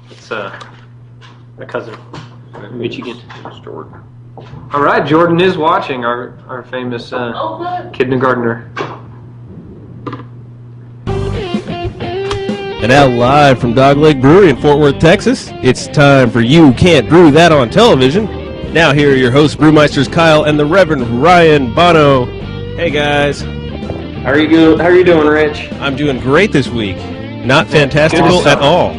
It's my cousin, Michigan. Jordan. All right, Jordan is watching, our famous kindergartner. And now live from Dogleg Brewery in Fort Worth, Texas, it's time for You Can't Brew That on Television. Now here are your hosts, Brewmeisters Kyle and the Reverend Ryan Bono. Hey guys. How are you doing, Rich? I'm doing great this week. Not fantastical at all.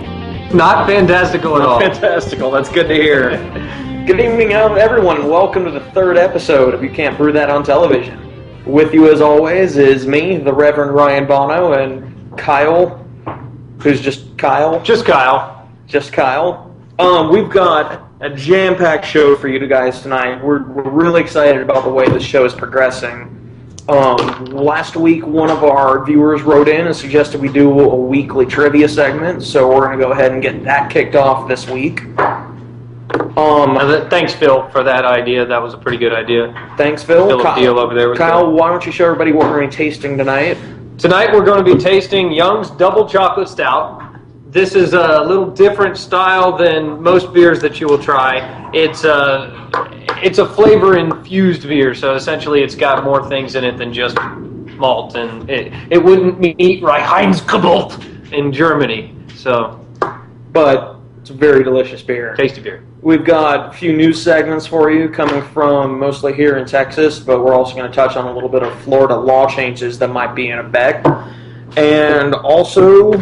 Not fantastical at all. Fantastical, that's good to hear. Good evening, everyone, and welcome to the third episode of You Can't Brew That on Television. With you, as always, is me, the Reverend Ryan Bono, and Kyle, who's just Kyle. Just Kyle. Just Kyle. We've got a jam-packed show for you guys tonight. We're really excited about the way this show is progressing. Last week, one of our viewers wrote in and suggested we do a weekly trivia segment, so we're going to go ahead and get that kicked off this week. Thanks, Phil, for that idea. That was a pretty good idea. Thanks, Phil. Deal over there. Kyle, why don't you show everybody what we're going to be tasting tonight? Tonight we're going to be tasting Young's Double Chocolate Stout. This is a little different style than most beers that you will try. It's a flavor-infused beer, so essentially it's got more things in it than just malt, and it wouldn't meet Reinheitsgebot in Germany. So, but it's a very delicious beer. Tasty beer. We've got a few news segments for you coming from mostly here in Texas, but we're also going to touch on a little bit of Florida law changes that might be in effect. And also,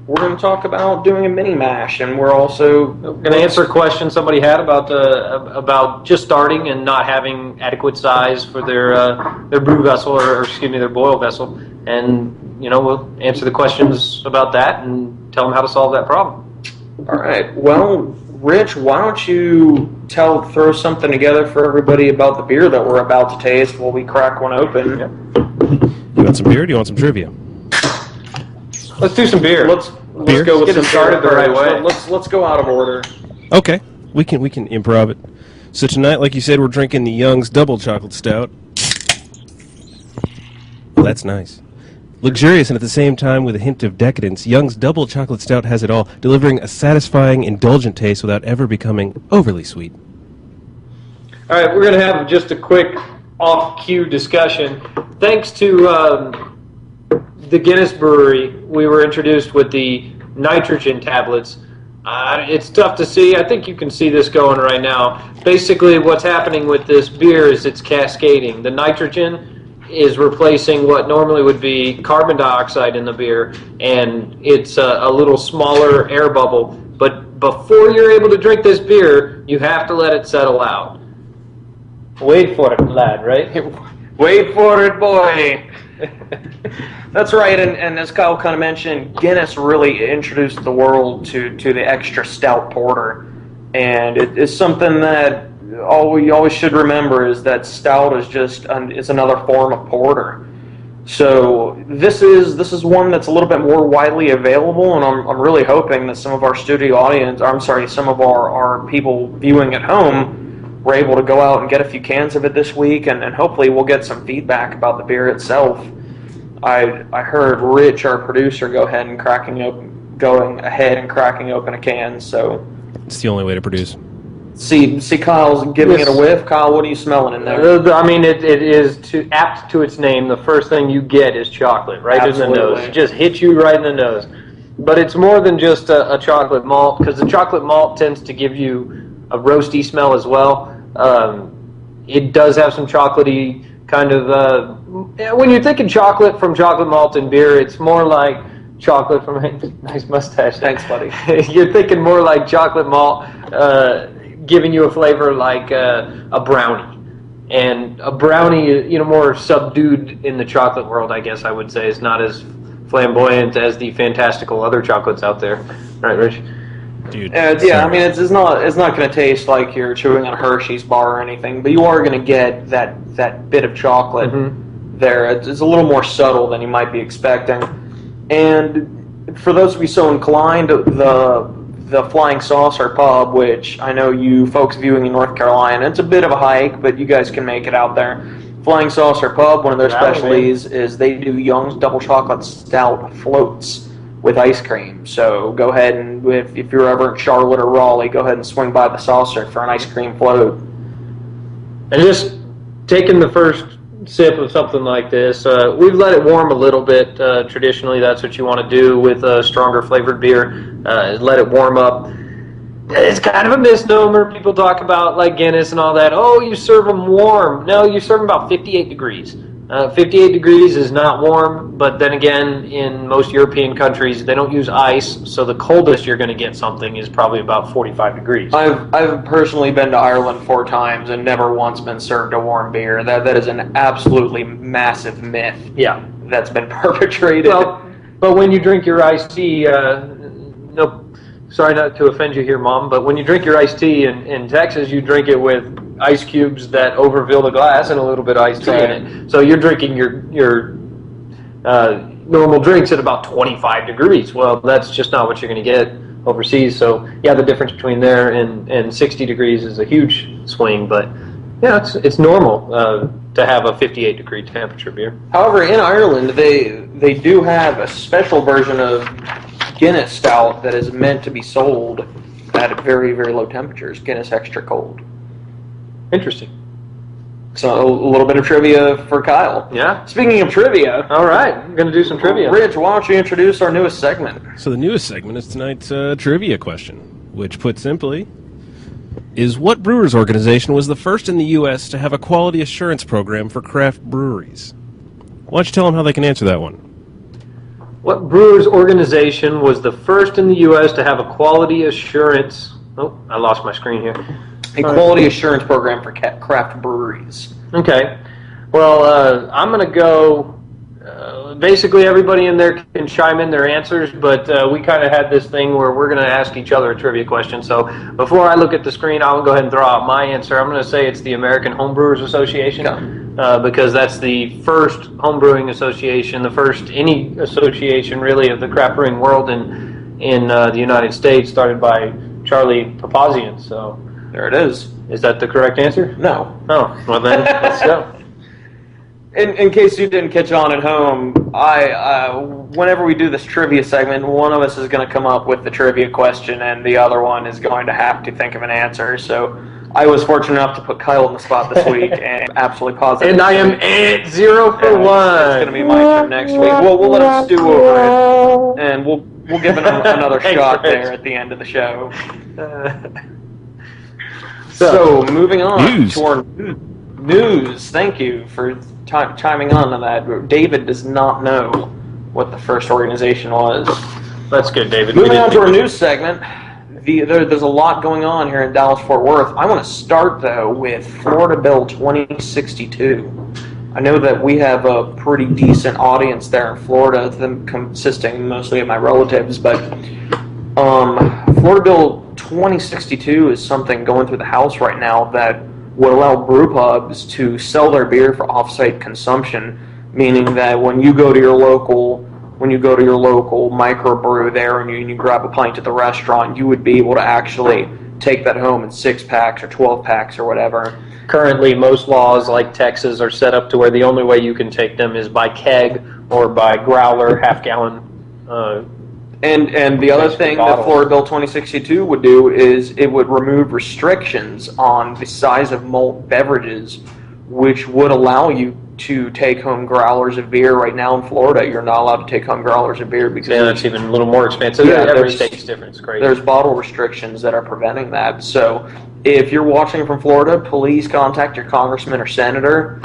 we're going to talk about doing a mini mash, and we're also going to answer a question somebody had about just starting and not having adequate size for their brew vessel or their boil vessel, and we'll answer the questions about that and tell them how to solve that problem. All right. Well, Rich, why don't you throw something together for everybody about the beer that we're about to taste while we crack one open? Yeah. You want some beer or do you want some trivia? Let's do some beer. Let's go with some started the right way. Let's go out of order. Okay, we can improv it. So tonight, like you said, we're drinking the Young's Double Chocolate Stout. Well, that's nice. Luxurious and at the same time with a hint of decadence, Young's Double Chocolate Stout has it all, delivering a satisfying, indulgent taste without ever becoming overly sweet. All right, we're going to have just a quick off-cue discussion. Thanks to the Guinness Brewery, we were introduced with the nitrogen tablets. It's tough to see. I think you can see this going right now. Basically, what's happening with this beer is it's cascading. The nitrogen is replacing what normally would be carbon dioxide in the beer, and it's a little smaller air bubble. But before you're able to drink this beer, you have to let it settle out. Wait for it, lad, right? Wait for it, boy. That's right, and as Kyle kind of mentioned, Guinness really introduced the world to the extra stout porter, and it is something that all we always should remember is that stout is just it's another form of porter. So this is one that's a little bit more widely available, and I'm really hoping that some of our studio audience, some of our people viewing at home, were able to go out and get a few cans of it this week, and hopefully we'll get some feedback about the beer itself. I heard Rich, our producer, go ahead and cracking open a can. So it's the only way to produce. See, Kyle's giving it a whiff. Kyle, what are you smelling in there? I mean, it is apt to its name. The first thing you get is chocolate, right in the nose. It just hits you right in the nose. But it's more than just a chocolate malt, because the chocolate malt tends to give you a roasty smell as well. It does have some chocolatey kind of... when you're thinking chocolate from chocolate malt and beer, it's more like chocolate from... Nice mustache. Thanks, buddy. You're thinking more like chocolate malt giving you a flavor like a brownie. And a brownie, more subdued in the chocolate world, I guess I would say. It's not as flamboyant as the fantastical other chocolates out there. Right, Rich? Dude, yeah, I mean, it's not going to taste like you're chewing on a Hershey's bar or anything, but you are going to get that bit of chocolate there. It's a little more subtle than you might be expecting. And for those of you so inclined, the Flying Saucer Pub, which I know you folks viewing in North Carolina, it's a bit of a hike, but you guys can make it out there. Flying Saucer Pub, one of their specialties is they do Young's Double Chocolate Stout floats. with ice cream. So go ahead and, if you're ever in Charlotte or Raleigh, go ahead and swing by the Saucer for an ice cream float. And just taking the first sip of something like this, we've let it warm a little bit. Traditionally, that's what you want to do with a stronger flavored beer. Let it warm up. It's kind of a misnomer. People talk about like Guinness and all that. Oh, you serve them warm. No, you serve them about 58 degrees. 58 degrees is not warm, but then again, in most European countries, they don't use ice, so the coldest you're going to get something is probably about 45 degrees. I've personally been to Ireland 4 times and never once been served a warm beer. That is an absolutely massive myth. Yeah, that's been perpetrated. Well, but when you drink your iced tea, no, sorry not to offend you here, Mom, but when you drink your iced tea in Texas, you drink it with ice cubes that overfill the glass and a little bit of iced tea in it. So you're drinking your normal drinks at about 25 degrees. Well, that's just not what you're going to get overseas. So yeah, the difference between there and 60 degrees is a huge swing, but yeah, it's normal to have a 58 degree temperature beer. However, in Ireland, they do have a special version of Guinness Stout that is meant to be sold at very, very low temperatures, Guinness Extra Cold. Interesting. So a little bit of trivia for Kyle. Yeah. Speaking of trivia. All right, I'm going to do some trivia. Rich, why don't you introduce our newest segment? So the newest segment is tonight's trivia question, which put simply is what brewers organization was the first in the U.S. to have a quality assurance program for craft breweries? Why don't you tell them how they can answer that one? What brewers organization was the first in the U.S. to have a quality assurance... Oh, I lost my screen here. A quality assurance program for craft breweries. Okay. Well, I'm going to go... basically, everybody in there can chime in their answers, but we kind of had this thing where we're going to ask each other a trivia question. So before I look at the screen, I'll go ahead and throw out my answer. I'm going to say it's the American Homebrewers Association, because that's the first homebrewing association, the first any association really of the craft brewing world in the United States, started by Charlie Papazian. So there it is. Is that the correct answer? No. Oh, well then, let's go. In case you didn't catch on at home, whenever we do this trivia segment, one of us is going to come up with the trivia question, and the other one is going to have to think of an answer. So I was fortunate enough to put Kyle on the spot this week, and I'm absolutely positive. And I am at 0 for 1. It's going to be my turn next week. We'll let him stew over it, and we'll give him another shot there at the end of the show. So moving on to our news. Thank you for chiming on that. David does not know what the first organization was. That's good, David. Moving on to our news segment. There's a lot going on here in Dallas-Fort Worth. I want to start, though, with Florida Bill 2062. I know that we have a pretty decent audience there in Florida, them consisting mostly of my relatives, but Florida Bill 2062 is something going through the House right now that would allow brew pubs to sell their beer for off-site consumption, meaning that when you go to your local microbrew there and you grab a pint at the restaurant, you would be able to actually take that home in 6-packs or 12-packs or whatever. Currently, most laws like Texas are set up to where the only way you can take them is by keg or by growler, half-gallon. And the other thing that Florida Bill 2062 would do is it would remove restrictions on the size of malt beverages, which would allow you to take home growlers of beer. Right now in Florida, you're not allowed to take home growlers of beer because that's even a little more expensive. Yeah, every state's different. It's crazy. There's bottle restrictions that are preventing that. So if you're watching from Florida, please contact your congressman or senator.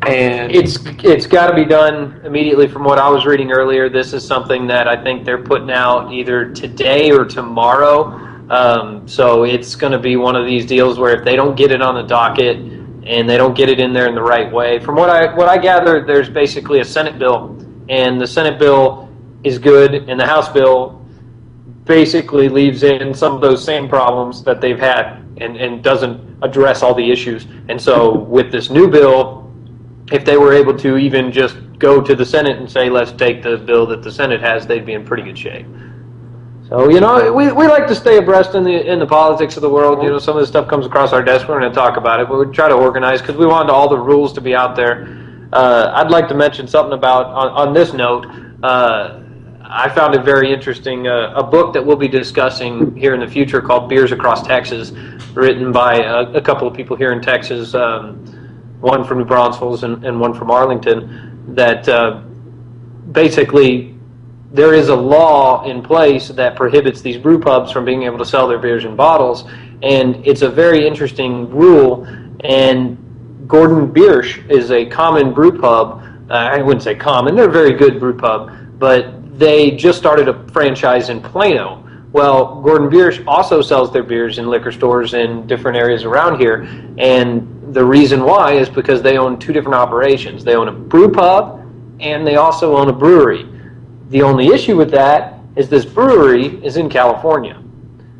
And it's got to be done immediately. From what I was reading earlier, this is something that I think they're putting out either today or tomorrow. So it's going to be one of these deals where if they don't get it on the docket and they don't get it in there in the right way, from what I gathered, there's basically a Senate bill, and the Senate bill is good, and the House bill basically leaves in some of those same problems that they've had and doesn't address all the issues. And so with this new bill, if they were able to even just go to the Senate and say, let's take the bill that the Senate has, they'd be in pretty good shape. So, we like to stay abreast in the politics of the world. Some of this stuff comes across our desk. We're going to talk about it, but we try to organize because we want all the rules to be out there. I'd like to mention something about, on this note, I found it very interesting. A book that we'll be discussing here in the future called Beers Across Texas, written by a couple of people here in Texas, one from New Braunfels and one from Arlington, that basically there is a law in place that prohibits these brew pubs from being able to sell their beers in bottles, and it's a very interesting rule. And Gordon Biersch is a common brew pub. I wouldn't say common, they're a very good brew pub, but they just started a franchise in Plano. Well, Gordon Biersch also sells their beers in liquor stores in different areas around here, and the reason why is because they own two different operations. They own a brew pub, and they also own a brewery. The only issue with that is this brewery is in California.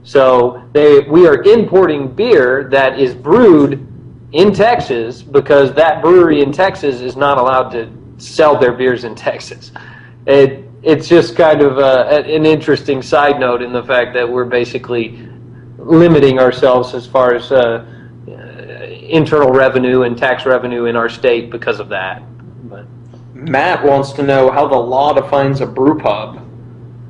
So we are importing beer that is brewed in Texas because that brewery in Texas is not allowed to sell their beers in Texas. It's just kind of an interesting side note in the fact that we're basically limiting ourselves as far as internal revenue and tax revenue in our state because of that. But Matt wants to know how the law defines a brew pub.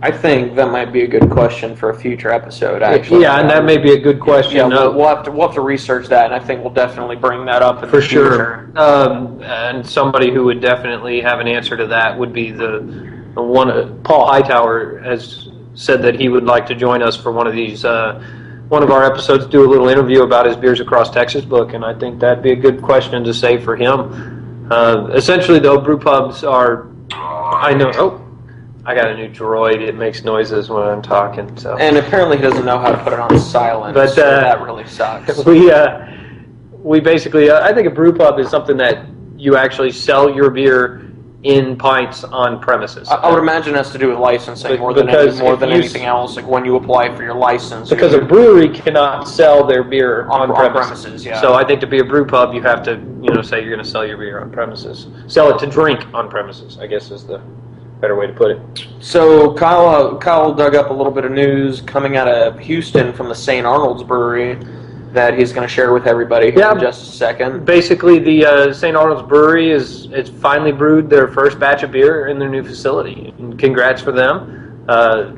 I think that might be a good question for a future episode, actually. Yeah, and that may be a good question. Yeah, we'll have to research that, and I think we'll definitely bring that up in for the future. Sure. And somebody who would definitely have an answer to that would be the one. Paul Hightower has said that he would like to join us for one of these, one of our episodes, do a little interview about his Beers Across Texas book, and I think that'd be a good question to say for him. Essentially, though, brew pubs are, I know. Oh. I got a new droid. It makes noises when I'm talking. So. And apparently he doesn't know how to put it on silent, but, so that really sucks. We basically, I think a brew pub is something that you actually sell your beer in pints on premises. I would imagine it has to do with licensing more than anything else, like when you apply for your license. Because a brewery cannot sell their beer on premises. Yeah. So I think to be a brew pub, you have to, say you're going to sell your beer on premises. Sell it to drink on premises, I guess is the better way to put it. So Kyle dug up a little bit of news coming out of Houston from the St. Arnold's Brewery that he's going to share with everybody here in just a second. Basically, the St. Arnold's Brewery it's finally brewed their first batch of beer in their new facility. And congrats for them.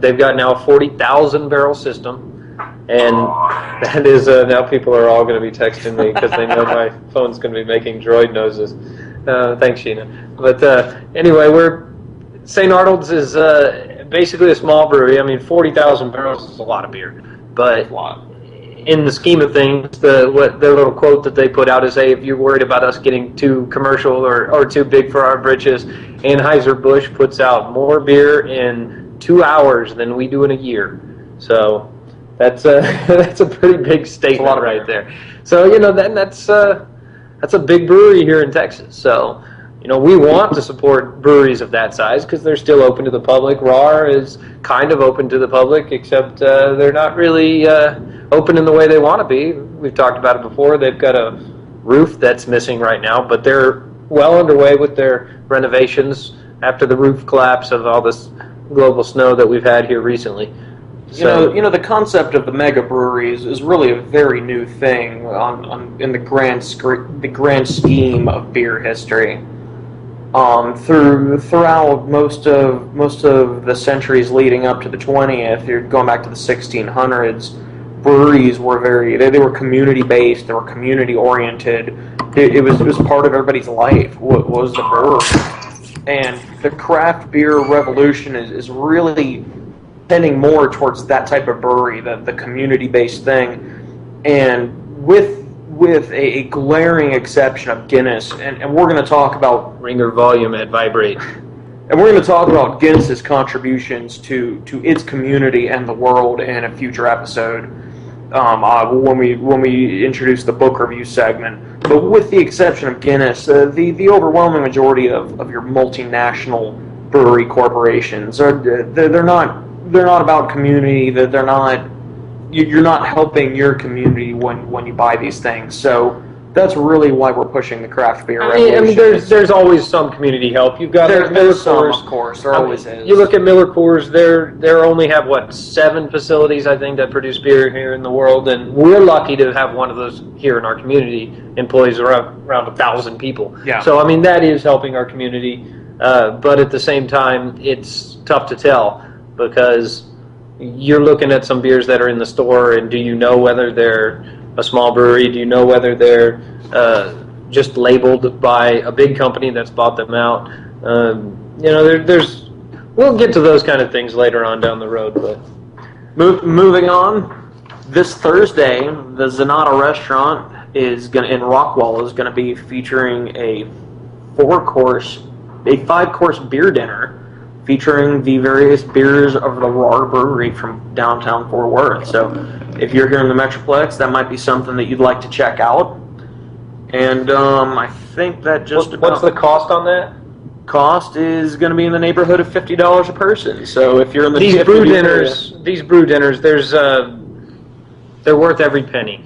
They've got now a 40,000 barrel system, and that is now people are all going to be texting me because they know my phone's going to be making droid noses. Thanks, Sheena. But anyway, St. Arnold's is basically a small brewery. I mean, 40,000 barrels is a lot of beer, but in the scheme of things, their little quote that they put out is, "Hey, if you're worried about us getting too commercial or too big for our britches, Anheuser-Busch puts out more beer in 2 hours than we do in a year." So that's a pretty big statement right there. So then that's a big brewery here in Texas. So. We want to support breweries of that size because they're still open to the public. RAR is kind of open to the public, except they're not really open in the way they want to be. We've talked about it before. They've got a roof that's missing right now, but they're well underway with their renovations after the roof collapse of all this global snow that we've had here recently. So, the concept of the mega breweries is really a very new thing in the grand scheme of beer history. Throughout most of the centuries leading up to the 20th, you're going back to the 1600s, breweries were they were community based, they were community oriented. It was part of everybody's life. What was the brewery? And the craft beer revolution is really tending more towards that type of brewery, the community based thing, and with a glaring exception of Guinness, and we're going to talk about ringer volume at vibrate, and we're going to talk about Guinness's contributions to its community and the world in a future episode when we introduce the book review segment. But with the exception of Guinness, the overwhelming majority of your multinational brewery corporations they're not about community. You're not helping your community when you buy these things. So that's really why we're pushing the craft beer revolution. I mean, there's always some community help. You've got Miller Coors, of course. There always is. You look at Miller Coors; they only have 7 facilities, I think, that produce beer here in the world, and we're lucky to have one of those here in our community. Employs around 1,000 people. Yeah. So I mean, that is helping our community. But at the same time, it's tough to tell because you're looking at some beers that are in the store, and do you know whether they're a small brewery? Do you know whether they're just labeled by a big company that's bought them out? There's we'll get to those kind of things later on down the road. But Moving on, this Thursday, the Zanata restaurant in Rockwall is gonna be featuring a 5-course beer dinner featuring the various beers of the RAR Brewery from downtown Fort Worth. So if you're here in the Metroplex, that might be something that you'd like to check out. And I think that what's the cost on that? Cost is going to be in the neighborhood of $50 a person. So if you're in the these brew dinners, they're worth every penny.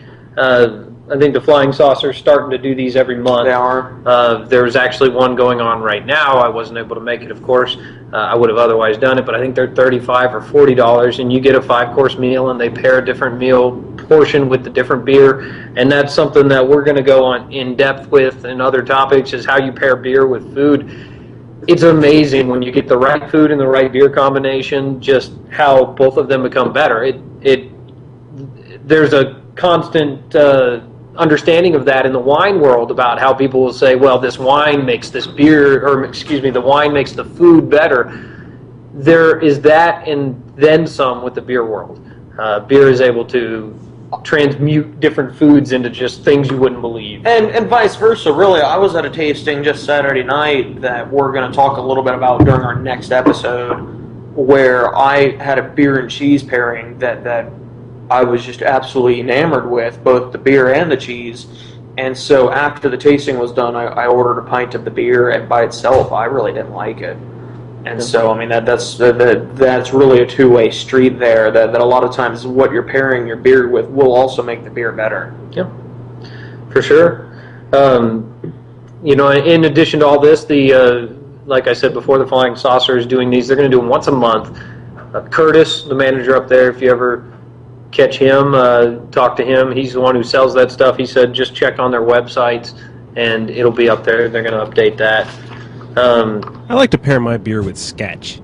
I think the Flying Saucer's starting to do these every month. They are. There's actually one going on right now. I wasn't able to make it, of course. I would have otherwise done it, but I think they're $35 or $40, and you get a 5-course meal, and they pair a different meal portion with the different beer, and that's something that we're going to go on in depth with in other topics, is how you pair beer with food. It's amazing when you get the right food and the right beer combination, just how both of them become better. There's a constant understanding of that in the wine world about how people will say, well, this wine makes this beer, or excuse me, the wine makes the food better. There is that and then some with the beer world. Beer is able to transmute different foods into just things you wouldn't believe. And vice versa, really. I was at a tasting just Saturday night that we're going to talk a little bit about during our next episode, where I had a beer and cheese pairing that I was just absolutely enamored with, both the beer and the cheese. And so after the tasting was done, I ordered a pint of the beer, and by itself, I really didn't like it. And so, I mean, that's really a two-way street there, that a lot of times what you're pairing your beer with will also make the beer better. Yeah, for sure. In addition to all this, like I said before, the Flying Saucer is doing these. They're going to do them once a month. Curtis, the manager up there, if you ever catch him, talk to him. He's the one who sells that stuff. He said just check on their websites, and it'll be up there. They're going to update that. I like to pair my beer with Sketch.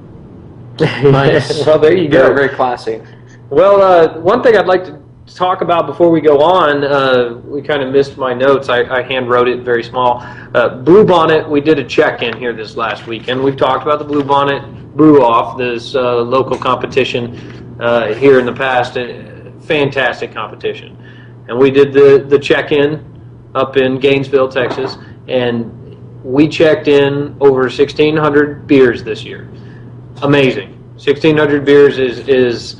Nice. Well, there you go. Very, very classy. Well, one thing I'd like to talk about before we go on, we kind of missed my notes. I hand wrote it very small. Blue Bonnet, we did a check-in here this last weekend. We've talked about the Blue Bonnet Brew-Off, this local competition here in the past. Fantastic competition. And we did the check-in up in Gainesville, Texas, and we checked in over 1,600 beers this year. Amazing. 1,600 beers is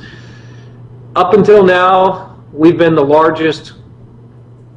up until now, we've been the largest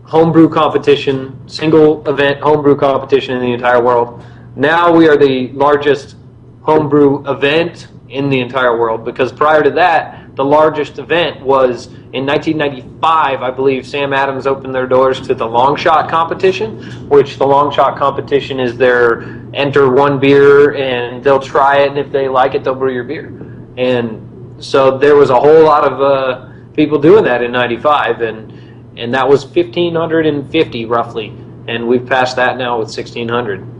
homebrew competition, single event homebrew competition in the entire world. Now we are the largest homebrew event in the entire world, because prior to that, the largest event was in 1995. I believe Sam Adams opened their doors to the long shot competition, which the long shot competition is their enter one beer and they'll try it, and if they like it, they'll brew your beer. And so there was a whole lot of people doing that in 95, and that was 1,550 roughly, and we've passed that now with 1,600.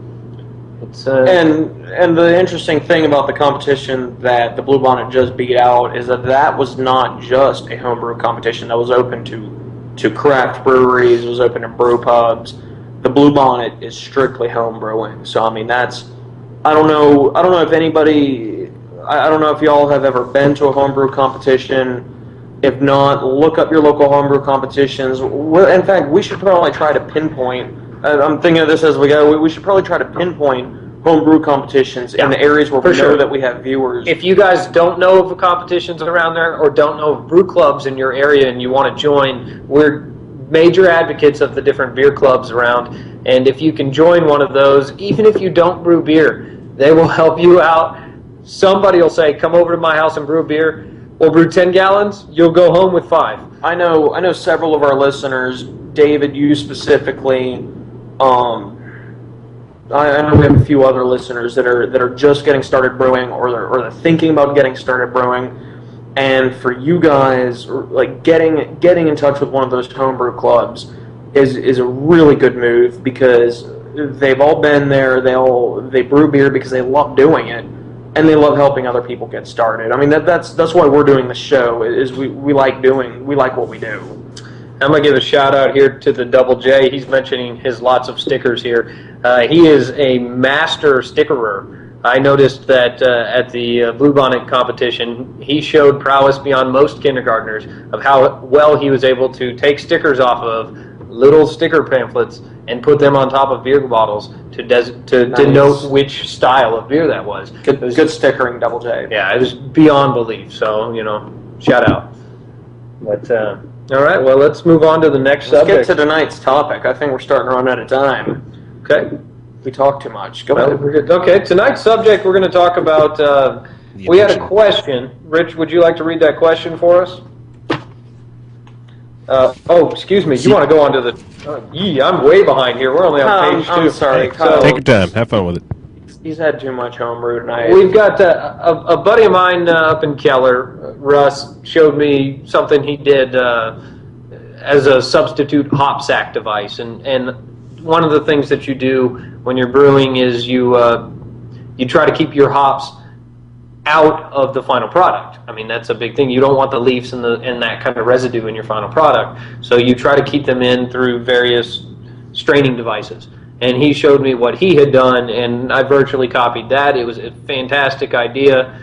And the interesting thing about the competition that the Blue Bonnet just beat out is that was not just a homebrew competition that was open to craft breweries, it was open to brew pubs. The Blue Bonnet is strictly home brewing. So I mean, I don't know if anybody, I don't know if y'all have ever been to a homebrew competition. If not, look up your local homebrew competitions. In fact, we should probably try to pinpoint. I'm thinking of this as we go. We should probably try to pinpoint homebrew competitions in the areas where we know that we have viewers. If you guys don't know of the competitions around there, or don't know of brew clubs in your area and you want to join, we're major advocates of the different beer clubs around. And if you can join one of those, even if you don't brew beer, they will help you out. Somebody will say, come over to my house and brew a beer. We'll brew 10 gallons, you'll go home with 5. I know several of our listeners, David, you specifically, I know we have a few other listeners that are just getting started brewing, or they're thinking about getting started brewing. And for you guys, like getting in touch with one of those homebrew clubs is a really good move, because they've all been there. They brew beer because they love doing it, and they love helping other people get started. I mean, that's why we're doing the show. Is we like what we do. I'm going to give a shout out here to the Double J. He's mentioning his lots of stickers here. He is a master stickerer. I noticed that at the Bluebonnet competition, he showed prowess beyond most kindergartners of how well he was able to take stickers off of little sticker pamphlets and put them on top of beer bottles to nice. Denote which style of beer that was. Good stickering, Double J. Yeah, it was beyond belief. So, shout out. But all right, well, let's move on to the next subject. Let's get to tonight's topic. I think we're starting to run out of time. Okay. We talk too much. Go ahead. We're good. Okay, tonight's subject we're going to talk about. We had a question. Rich, would you like to read that question for us? Excuse me. You want to go on to the? I'm way behind here. We're only on page 2. I'm sorry. So, take your time. Have fun with it. He's had too much homebrew tonight. We've got a buddy of mine up in Keller, Russ, showed me something he did as a substitute hop sack device, and one of the things that you do when you're brewing is you try to keep your hops out of the final product. I mean, that's a big thing. You don't want the leaves and that kind of residue in your final product, so you try to keep them in through various straining devices. And he showed me what he had done, and I virtually copied that. It was a fantastic idea.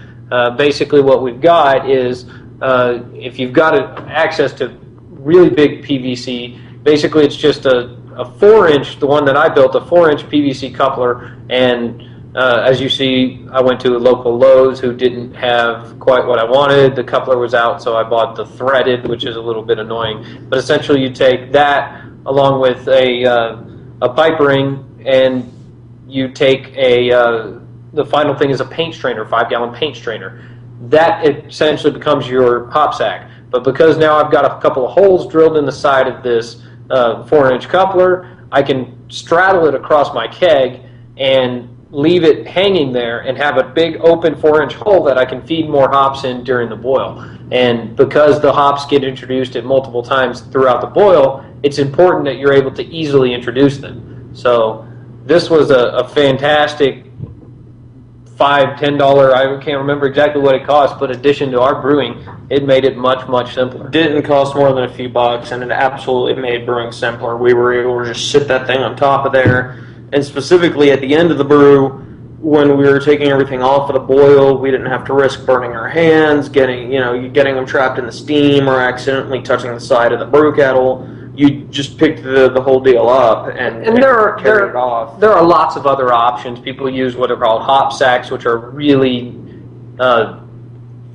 Basically, what we've got is if you've got access to really big PVC, basically it's just a 4-inch, the one that I built, a 4-inch PVC coupler, and as you see, I went to a local Lowe's who didn't have quite what I wanted. The coupler was out, so I bought the threaded, which is a little bit annoying. But essentially, you take that along with a pipe ring, and you take the final thing is a paint strainer, 5-gallon paint strainer. That essentially becomes your hop sack. But because now I've got a couple of holes drilled in the side of this 4-inch coupler, I can straddle it across my keg and leave it hanging there and have a big open 4-inch hole that I can feed more hops in during the boil. And because the hops get introduced at multiple times throughout the boil, it's important that you're able to easily introduce them. So this was a fantastic $5, $10, I can't remember exactly what it cost, but addition to our brewing, it made it much, much simpler. Didn't cost more than a few bucks, and it absolutely made brewing simpler. We were able to just sit that thing on top of there, and specifically at the end of the brew, when we were taking everything off of the boil, we didn't have to risk burning our hands, getting them trapped in the steam, or accidentally touching the side of the brew kettle. You just picked the whole deal up and carried it off. There are lots of other options. People use what are called hop sacks, which are really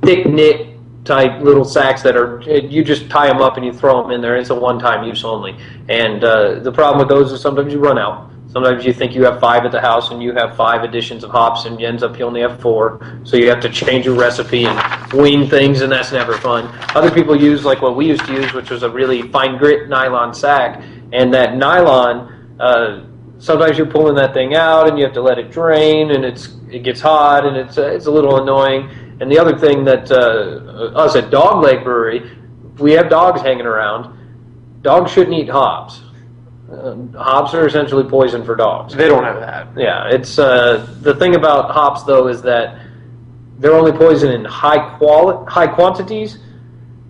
thick knit type little sacks that are, you just tie them up and you throw them in there. It's a one-time use only. And the problem with those is sometimes you run out. Sometimes you think you have 5 at the house and you have 5 additions of hops, and it ends up you only have 4. So you have to change your recipe and wean things, and that's never fun. Other people use like what we used to use, which was a really fine grit nylon sack. And that nylon, sometimes you're pulling that thing out and you have to let it drain, and it gets hot, and it's a little annoying. And the other thing that us at Dogleg Brewery, we have dogs hanging around. Dogs shouldn't eat hops. Hops are essentially poison for dogs. They don't have that. Yeah, it's the thing about hops though is that they're only poison in high quantities.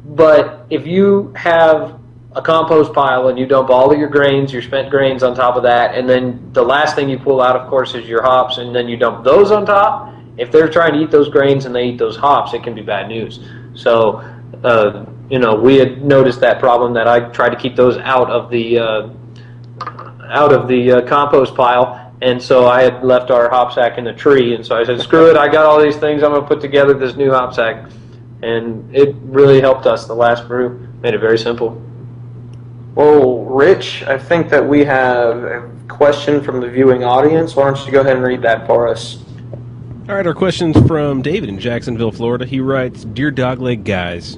But if you have a compost pile and you dump all of your grains, your spent grains on top of that, and then the last thing you pull out, of course, is your hops, and then you dump those on top. If they're trying to eat those grains and they eat those hops, it can be bad news. So, we had noticed that problem, that I tried to keep those out of the compost pile, and so I had left our hop sack in the tree, and so I said, screw it, I got all these things, I'm going to put together this new hop sack, and it really helped us. The last brew made it very simple. Well, Rich, I think that we have a question from the viewing audience. Why don't you go ahead and read that for us? All right, our question's from David in Jacksonville, Florida. He writes, Dear Dogleg Guys,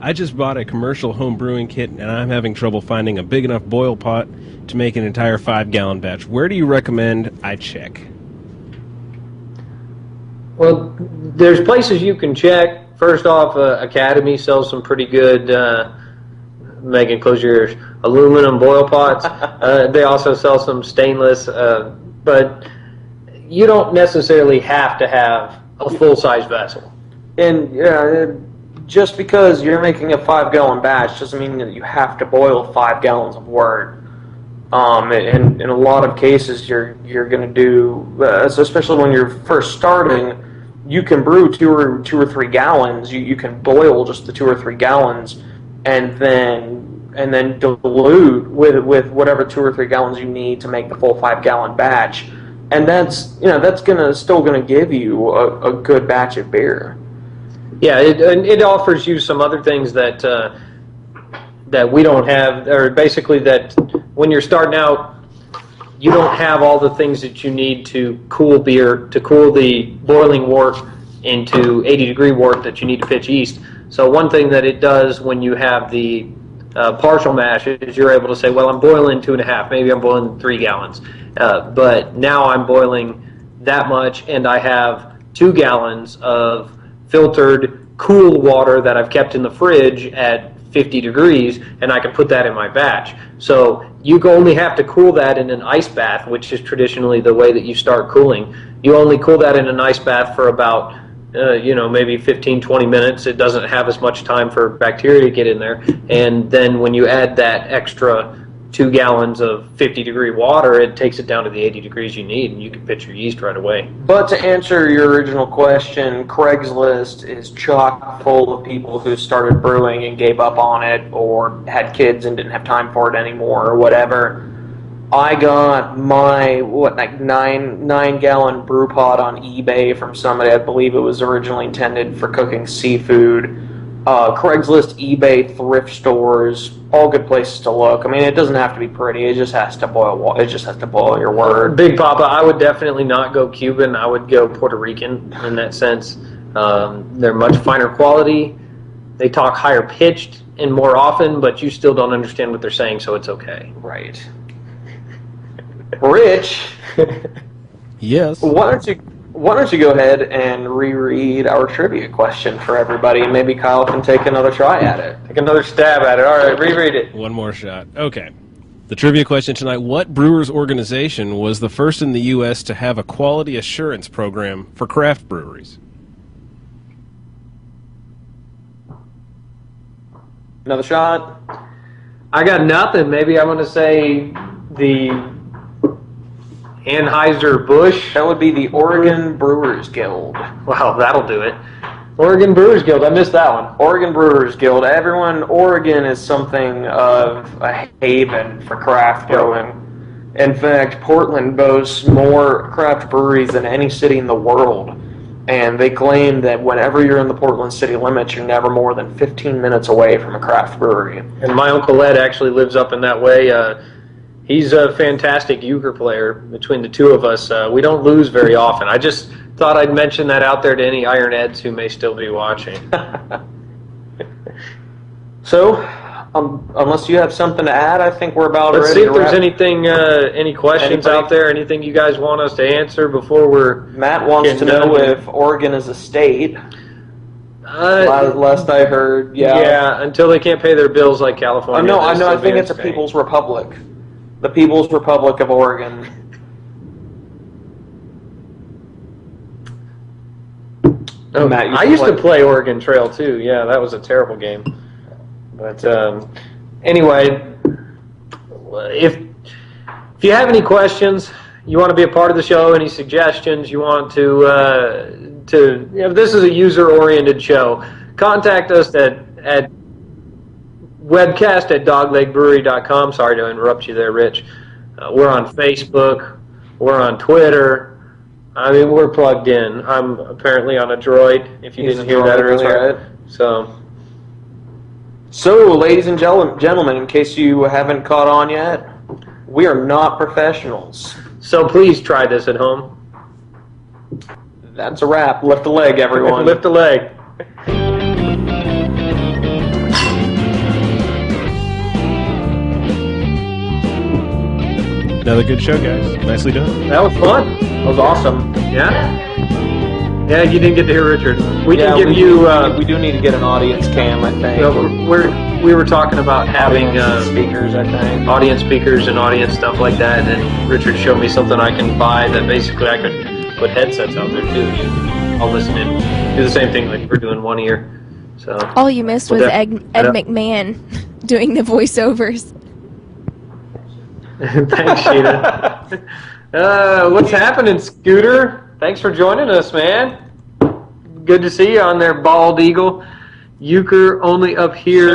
I just bought a commercial home brewing kit, and I'm having trouble finding a big enough boil pot to make an entire 5-gallon batch. Where do you recommend I check? Well, there's places you can check. First off, Academy sells some pretty good Megan, close your ears. Aluminum boil pots. They also sell some stainless, but you don't necessarily have to have a full-size vessel. And just because you're making a 5-gallon batch doesn't mean that you have to boil 5 gallons of wort. And in a lot of cases, you're going to do, especially when you're first starting, you can brew two or 3 gallons. You can boil just the 2 or 3 gallons, and then dilute with whatever 2 or 3 gallons you need to make the full 5-gallon batch, and that's still gonna give you a good batch of beer. Yeah, it offers you some other things that we don't have, or basically that when you're starting out, you don't have all the things that you need to cool beer, to cool the boiling wort into 80-degree wort that you need to pitch yeast. So one thing that it does when you have the partial mash is you're able to say, well, I'm boiling 2.5, maybe I'm boiling 3 gallons, but now I'm boiling that much, and I have 2 gallons of filtered cool water that I've kept in the fridge at 50 degrees, and I can put that in my batch. So you only have to cool that in an ice bath, which is traditionally the way that you start cooling. You only cool that in an ice bath for about maybe 15-20 minutes. It doesn't have as much time for bacteria to get in there, and then when you add that extra 2 gallons of 50-degree water, it takes it down to the 80 degrees you need, and you can pitch your yeast right away. But to answer your original question, Craigslist is chock full of people who started brewing and gave up on it, or had kids and didn't have time for it anymore, or whatever. I got my 9-gallon brew pot on eBay from somebody. I believe it was originally intended for cooking seafood. Craigslist, eBay, thrift stores, all good places to look. I mean, it doesn't have to be pretty. It just has to boil water. It just has to boil your wort. Big Papa, I would definitely not go Cuban. I would go Puerto Rican in that sense. They're much finer quality. They talk higher pitched and more often, but you still don't understand what they're saying, so it's okay. Right. Rich, Yes. why don't you go ahead and reread our trivia question for everybody, and maybe Kyle can take another try at it. Take another stab at it. All right, reread it. One more shot. Okay. The trivia question tonight: what brewers organization was the first in the U.S. to have a quality assurance program for craft breweries? Another shot? I got nothing. Maybe I'm going to say the Anheuser-Busch. That would be the Oregon Brewers Guild. Wow, that'll do it. Oregon Brewers Guild. I missed that one. Oregon Brewers Guild. Oregon is something of a haven for craft brewing. In fact, Portland boasts more craft breweries than any city in the world. And they claim that whenever you're in the Portland city limits, you're never more than 15 minutes away from a craft brewery. And my Uncle Ed actually lives up in that way. He's a fantastic euchre player. Between the two of us, we don't lose very often. I just thought I'd mention that out there to any Iron Eds who may still be watching. So, unless you have something to add, I think we're about Let's ready see to if there's wrap. anything, any questions Anybody? out there, anything you guys want us to answer before we're... Matt wants to know if Oregon is a state. Last I heard, yeah. Yeah, until they can't pay their bills like California. I know. I think it's a Spain. People's Republic. The People's Republic of Oregon. Oh, Matt, I used to play Oregon Trail too. Yeah, that was a terrible game. But anyway, if you have any questions, you want to be a part of the show, any suggestions, you want this is a user-oriented show, contact us at webcast@doglegbrewery.com. Sorry to interrupt you there, Rich. We're on Facebook. We're on Twitter. I mean, we're plugged in. I'm apparently on a droid, if you didn't hear that earlier. Right. So, ladies and gentlemen, in case you haven't caught on yet, we are not professionals. So please try this at home. That's a wrap. Lift a leg, everyone. Lift a leg. Another good show, guys. Nicely done. That was fun. That was awesome. Yeah? Yeah, you didn't get to hear Richard. We Yeah, can give we you. we do need to get an audience cam, I think. We were talking about having speakers, I think. audience speakers and audience stuff like that, and then Richard showed me something I can buy that basically I could put headsets out there too. I'll listen in, do the same thing like we're doing one ear. So All you missed was Ed McMahon doing the voiceovers. Thanks, Sheeta. What's happening, Scooter? Thanks for joining us, man. Good to see you on there, Bald Eagle. Euchre only up here.